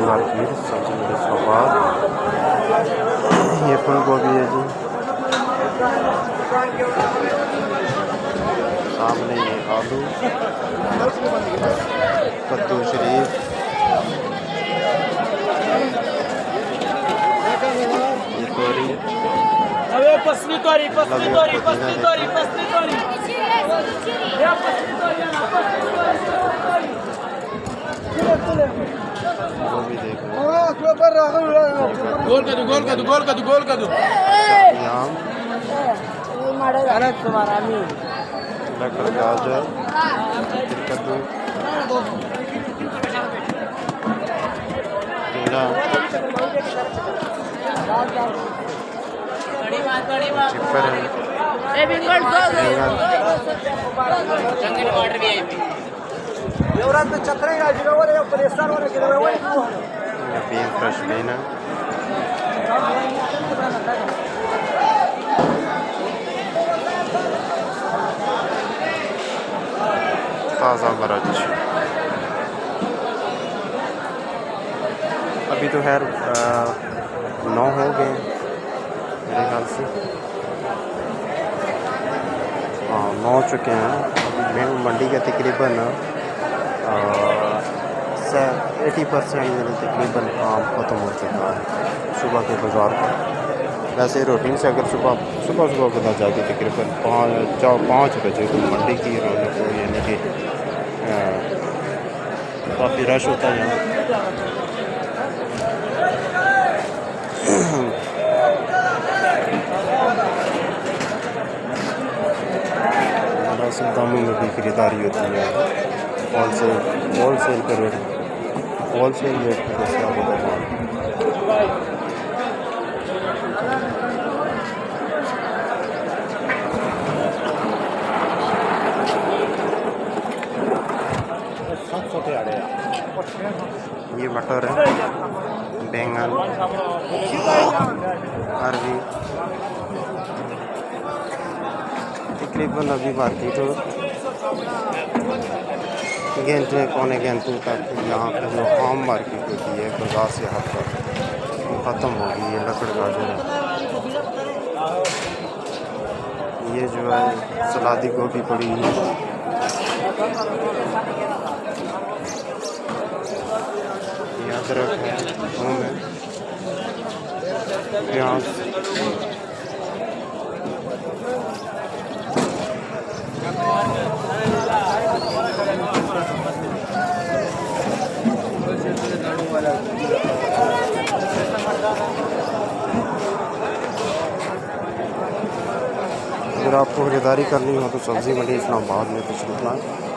Market सब्जी मंडी इस्लामाबाद। ये फूल गोभी है जी, सामने ये आलू, कद्दू शरीफ, ये तोरी, पसली तोरी पसली तोरी पसली तोरी पसली तोरी गोभी देख लो, गोल कदू गोल कदू गोल कदू गोल कदू आम, लकड़ गाजर, कद्दू, कीड़ा, चिप्पर है, बैंगन, बीन फ्रेश बीन है, ताज़ा मरच। अभी तो खैर 9 हो गए मेरे ख्याल से, हाँ 9 चुके हैं। अभी मंडी का तकरीबन 80% मेरे तकरीबन काम ख़त्म हो चुका है सुबह के बाज़ार का। वैसे रूटीन से अगर सुबह बता जाके तकरीबन 5 बजे तो मंडी की रौनक हो, यानी कि काफ़ी रश होता है यहाँ। मुनासिब दामों में भी खरीदारी होती है, होलसेल का रेट, होलसेल रेट पर दस्तियाब होता है। ये मटर है, बैंगन, अरबी, तकरीबन अभी मार्केट घंटे पौने घंटे तक यहाँ पर जो आम मार्केट होती है बाजार से हट कर ख़त्म हो गई है। लकड़ गाजर है, ये जो है सलादी गोभी पड़ी हुई है, ये अदरक है, थूम है, प्याज, अगर आपको खरीदारी करनी हो तो सब्ज़ी मंडी इस्लामाबाद में तशरीफ़ लाएं।